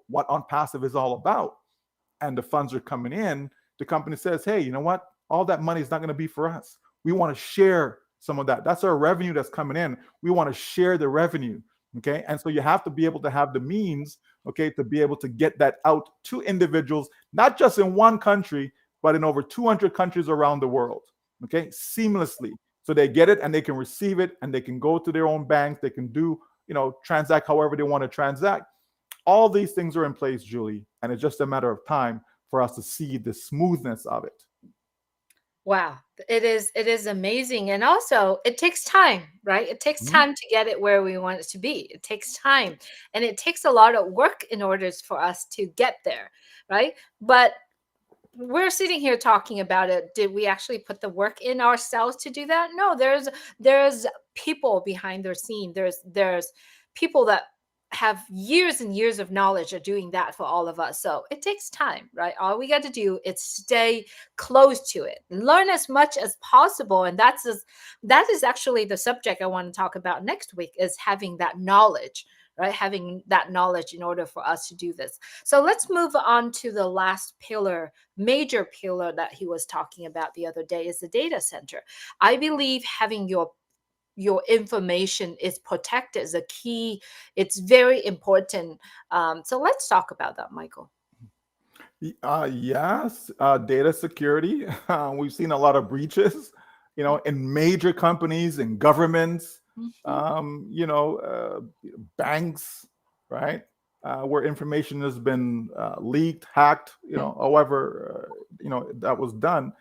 what ONPASSIVE is all about, and the funds are coming in, the company says, hey, you know what? All that money is not going to be for us. We want to share some of that. That's our revenue that's coming in. We want to share the revenue. Okay. And so you have to be able to have the means, okay, to be able to get that out to individuals, not just in one country, but in over 200 countries around the world. Okay. Seamlessly. So they get it and they can receive it and they can go to their own bank. They can do, transact however they want to transact. All these things are in place, Julie. And it's just a matter of time for us to see the smoothness of it. Wow, it is amazing. And also it takes time, right? It takes Mhm. time to get it where we want it to be. It takes time. And it takes a lot of work in order for us to get there, right? But we're sitting here talking about it. Did we actually put the work in ourselves to do that? No, there's people behind the scene. There's people that have years and years of knowledge of doing that for all of us. So it takes time, right? All we got to do is stay close to it, learn as much as possible. And that is actually the subject I want to talk about next week, is having that knowledge, right? Having that knowledge in order for us to do this. So let's move on to the last pillar, major pillar that he was talking about the other day, is the data center. I believe having your information is protected is a key. It's very important. So let's talk about that, Michael. Yes, data security. We've seen a lot of breaches, in major companies and governments, Mhm. banks, right? Where information has been leaked, hacked, however, that was done.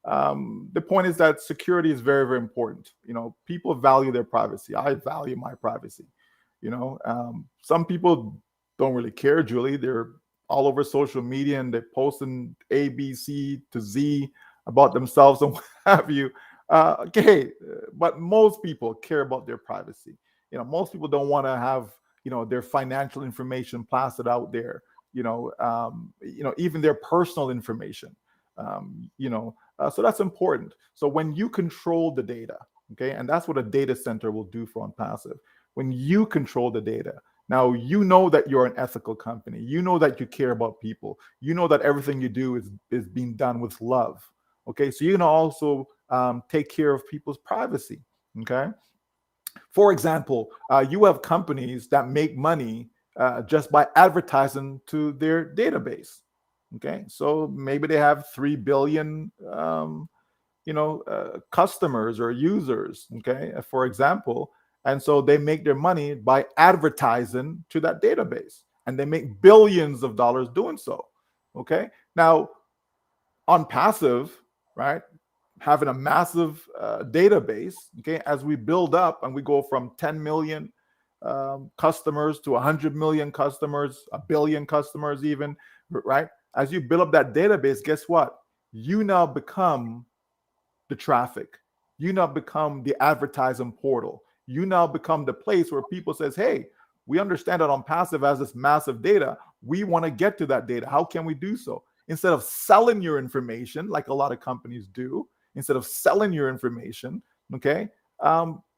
The point is that security is very, very important. People value their privacy. I value my privacy. Some people don't really care, Julie. They're all over social media and they're posting A, B, C to Z about themselves and what have you. Okay, but most people care about their privacy. Most people don't want to have their financial information plastered out there. Even their personal information. So that's important. So when you control the data, okay, and that's what a data center will do for OnPassive. When you control the data, now you know that you're an ethical company. You know that you care about people. You know that everything you do is being done with love. Okay, so you're gonna also take care of people's privacy. Okay, For example, you have companies that make money just by advertising to their database. Okay, so maybe they have 3 billion, customers or users. Okay, for example, and so they make their money by advertising to that database, and they make billions of dollars doing so. Okay, now on passive, right? Having a massive database, okay, as we build up and we go from 10 million customers to 100 million customers, a billion customers, even, right? As you build up that database, guess what? You now become the traffic. You now become the advertising portal. You now become the place where people says, hey, we understand that on passive has this massive data. We want to get to that data. How can we do so? Instead of selling your information like a lot of companies do, instead of selling your information, okay,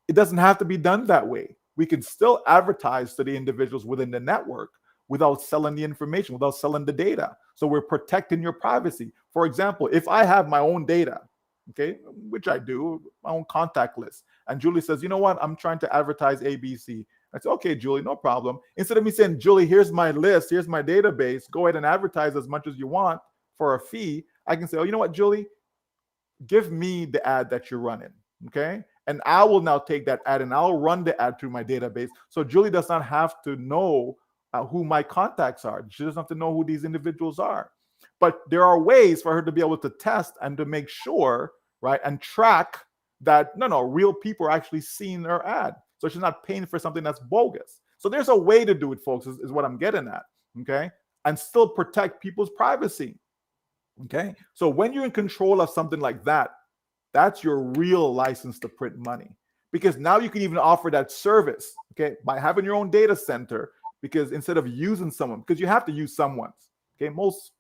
it doesn't have to be done that way. We can still advertise to the individuals within the network without selling the information, without selling the data. So we're protecting your privacy. For example, if I have my own data, okay, which I do, my own contact list, and Julie says, you know what, I'm trying to advertise ABC. I say, okay, Julie, no problem. Instead of me saying, Julie, here's my list, here's my database, go ahead and advertise as much as you want for a fee, I can say, oh, you know what, Julie, give me the ad that you're running, okay? And I will now take that ad and I'll run the ad through my database. So Julie does not have to know who my contacts are. She doesn't have to know who these individuals are. But there are ways for her to be able to test and to make sure, right, and track that no, real people are actually seeing her ad. So she's not paying for something that's bogus. So there's a way to do it, folks, is what I'm getting at, okay? And still protect people's privacy. Okay. So when you're in control of something like that, that's your real license to print money. Because now you can even offer that service, okay, by having your own data center. Because instead of using someone, because you have to use someone's, okay, most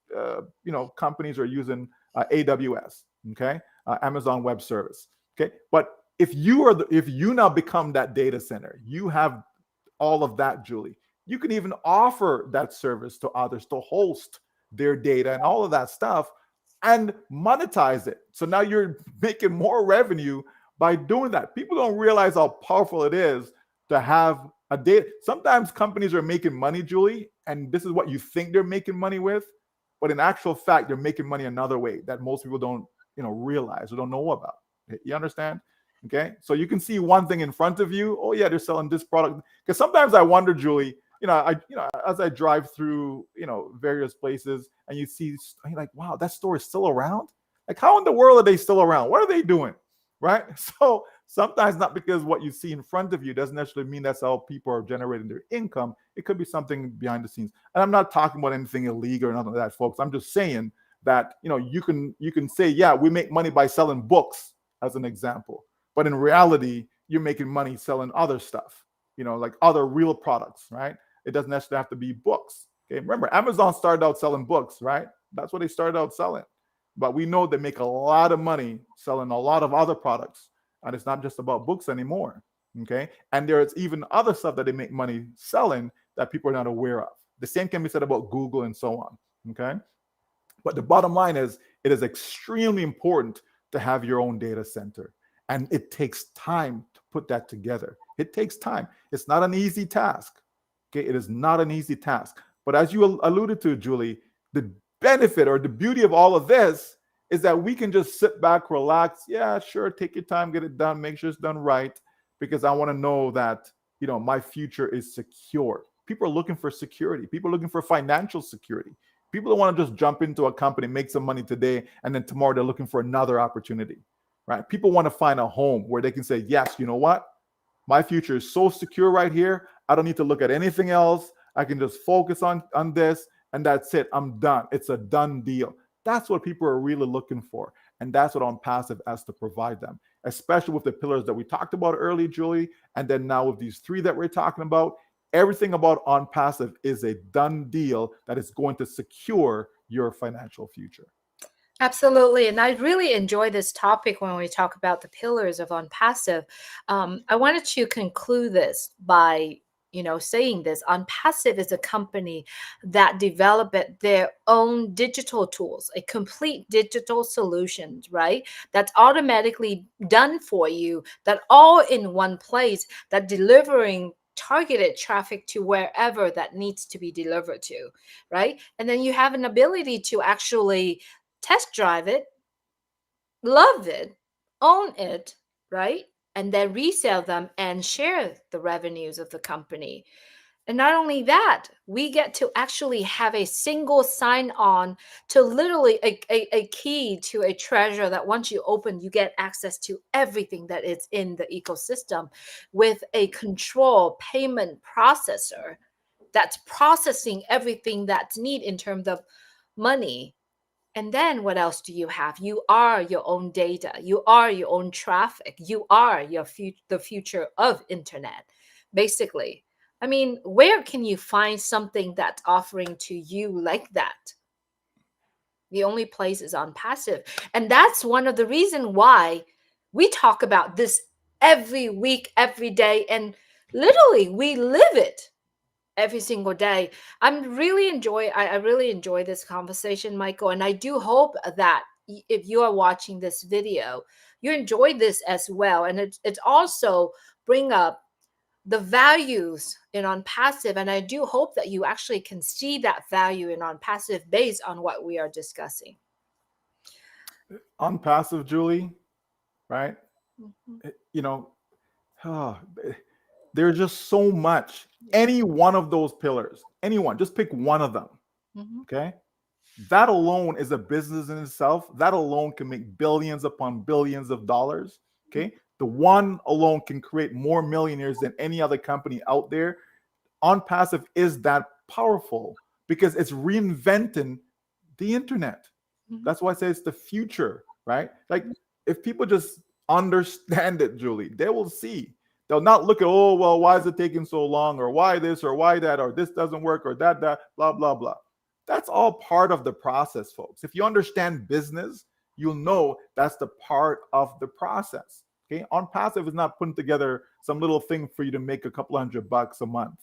companies are using AWS, okay, Amazon Web Service, okay. But if you now become that data center, you have all of that, Julie. You can even offer that service to others to host their data and all of that stuff and monetize it. So now you're making more revenue by doing that. People don't realize how powerful it is to have a data. Sometimes companies are making money, Julie, and this is what you think they're making money with, but in actual fact, they're making money another way that most people don't, realize or don't know about. You understand? Okay. So you can see one thing in front of you. Oh yeah, they're selling this product. Because sometimes I wonder, Julie, as I drive through, various places and you see, you're like, wow, that store is still around. Like, how in the world are they still around? What are they doing? Right. So sometimes not because what you see in front of you doesn't necessarily mean that's how people are generating their income. It could be something behind the scenes. And I'm not talking about anything illegal or nothing like that, folks. I'm just saying that, you can say, yeah, we make money by selling books as an example. But in reality, you're making money selling other stuff, like other real products, right? It doesn't necessarily have to be books. Okay. Remember, Amazon started out selling books, right? That's what they started out selling. But we know they make a lot of money selling a lot of other products. And it's not just about books anymore. Okay. And there's even other stuff that they make money selling that people are not aware of. The same can be said about Google and so on. Okay. But the bottom line is, it is extremely important to have your own data center. And it takes time to put that together. It takes time. It's not an easy task. Okay, it is not an easy task. But as you alluded to, Julie, the benefit or the beauty of all of this is that we can just sit back, relax. Yeah, sure, take your time, get it done, make sure it's done right, because I want to know that, my future is secure. People are looking for security. People are looking for financial security. People don't want to just jump into a company, make some money today, and then tomorrow they're looking for another opportunity, right? People want to find a home where they can say, yes, you know what? My future is so secure right here. I don't need to look at anything else. I can just focus on this, and that's it. I'm done. It's a done deal. That's what people are really looking for. And that's what ONPASSIVE has to provide them, especially with the pillars that we talked about earlier, Julie. And then now with these 3 that we're talking about, everything about ONPASSIVE is a done deal that is going to secure your financial future. Absolutely. And I really enjoy this topic when we talk about the pillars of ONPASSIVE. I wanted to conclude this by saying this. OnPassive is a company that developed their own digital tools, a complete digital solutions, right? That's automatically done for you, that all in one place, that delivering targeted traffic to wherever that needs to be delivered to, right? And then you have an ability to actually test drive it, love it, own it, right? And then resell them and share the revenues of the company. And not only that, we get to actually have a single sign on to literally a key to a treasure that once you open, you get access to everything that is in the ecosystem with a control payment processor that's processing everything that's needed in terms of money. And then what else do you have? You are your own data. You are your own traffic. You are the future of internet, basically. I mean, where can you find something that's offering to you like that? The only place is on passive. And that's one of the reason why we talk about this every week, every day, and literally we live it every single day. I really enjoy this conversation, Michael, and I do hope that if you are watching this video, you enjoy this as well, and it's also bring up the values in on passive, and I do hope that you actually can see that value in on passive based on what we are discussing. ONPASSIVE, Julie, right? Mhm. You know, ah, there's just so much. Any one of those pillars, anyone, just pick one of them. Mhm. Okay. That alone is a business in itself. That alone can make billions upon billions of dollars. Okay. The one alone can create more millionaires than any other company out there. OnPassive is that powerful because it's reinventing the internet. Mhm. That's why I say it's the future, right? Like if people just understand it, Julie, they will see. They'll not look at, oh, well, why is it taking so long, or why this, or why that, or this doesn't work, or that, blah, blah, blah. That's all part of the process, folks. If you understand business, you'll know that's the part of the process. Okay. OnPassive is not putting together some little thing for you to make a couple $100 a month.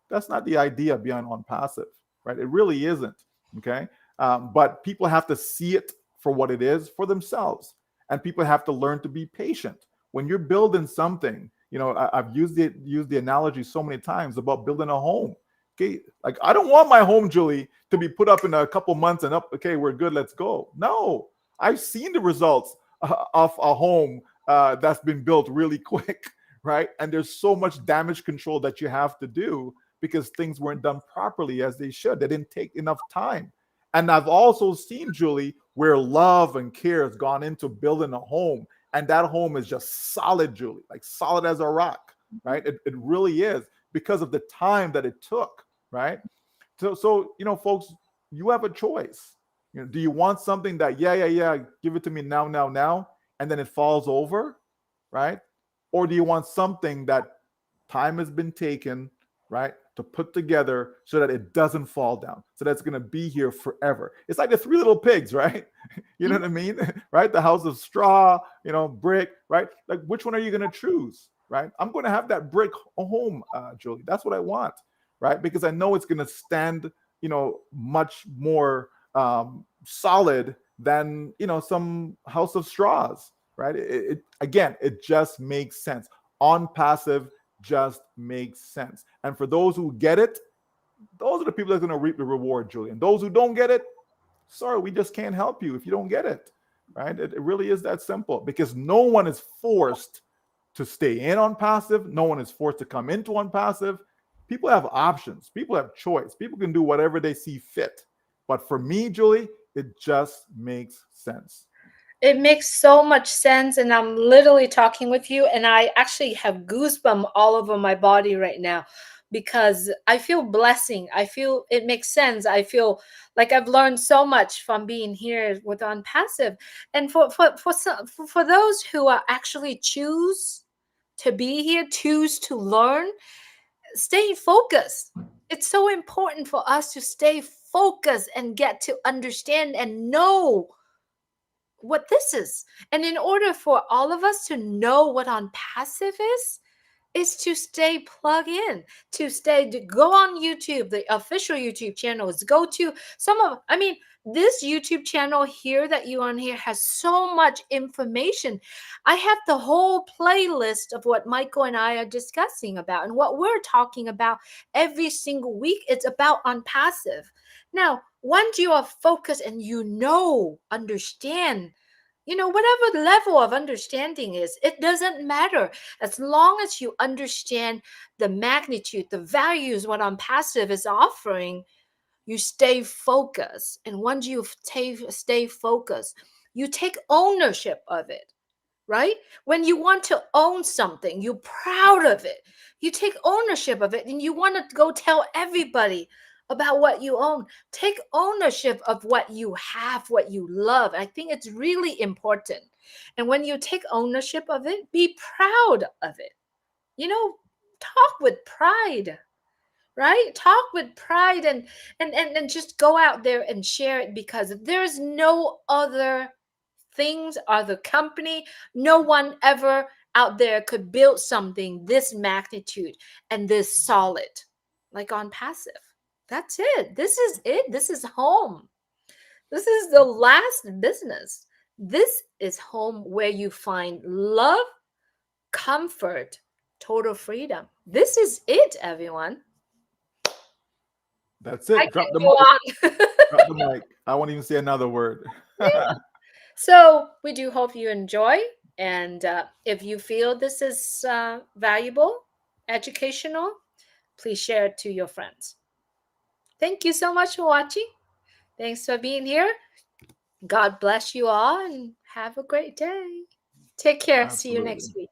That's not the idea behind OnPassive, right? It really isn't. Okay. But people have to see it for what it is for themselves. And people have to learn to be patient. When you're building something, I've used the analogy so many times about building a home. Okay, like I don't want my home, Julie, to be put up in a couple months and up. Okay, we're good, let's go. No, I've seen the results of a home that's been built really quick, right? And there's so much damage control that you have to do because things weren't done properly as they should. They didn't take enough time. And I've also seen, Julie, where love and care has gone into building a home, and that home is just solid, Julie, like solid as a rock, right? It really is because of the time that it took, right? So folks, you have a choice. Do you want something that, yeah, give it to me now, and then it falls over, right? Or do you want something that time has been taken, right, to put together so that it doesn't fall down, so that's going to be here forever? It's like the three little pigs, right? You know what I mean? Right? The house of straw, brick, right? Like, which one are you going to choose, right? I'm going to have that brick home, Julie. That's what I want, right? Because I know it's going to stand, much more solid than, some house of straws, right? Again, it just makes sense. OnPassive just makes sense. And for those who get it, those are the people that are going to reap the reward, Julian. Those who don't get it, sorry, we just can't help you if you don't get it, right? It really is that simple because no one is forced to stay in OnPassive. No one is forced to come into OnPassive. People have options. People have choice. People can do whatever they see fit. But for me, Julie, it just makes sense. It makes so much sense, and I'm literally talking with you, and I actually have goosebumps all over my body right now because I feel blessing. I feel it makes sense. I feel like I've learned so much from being here with On Passive, and for those who are actually choose to be here, choose to learn, stay focused. It's so important for us to stay focused and get to understand and know what this is. And in order for all of us to know what on passive is, is to stay plugged in, to go on YouTube, the official YouTube channels, go to some of, I mean, this YouTube channel here that you on here has so much information. I have the whole playlist of what Michael and I are discussing about and what we're talking about every single week. It's about unpassive. Now, once you are focused and understand, whatever the level of understanding is, it doesn't matter. As long as you understand the magnitude, the values, what unpassive is offering, you stay focused. And once you stay focused, you take ownership of it, right? When you want to own something, you're proud of it. You take ownership of it and you want to go tell everybody about what you own. Take ownership of what you have, what you love. I think it's really important. And when you take ownership of it, be proud of it. Talk with pride, right? Talk with pride, and just go out there and share it, because there's no other things or the company, no one ever out there could build something this magnitude and this solid like on passive. That's it. This is it. This is home. This is the last business. This is home where you find love, comfort, total freedom. This is it, everyone. That's I it. Drop can the go mic. on. Drop the mic. I won't even say another word. Yeah. So we do hope you enjoy. And if you feel this is valuable, educational, please share it to your friends. Thank you so much for watching. Thanks for being here. God bless you all and have a great day. Take care. See you next Absolutely. week.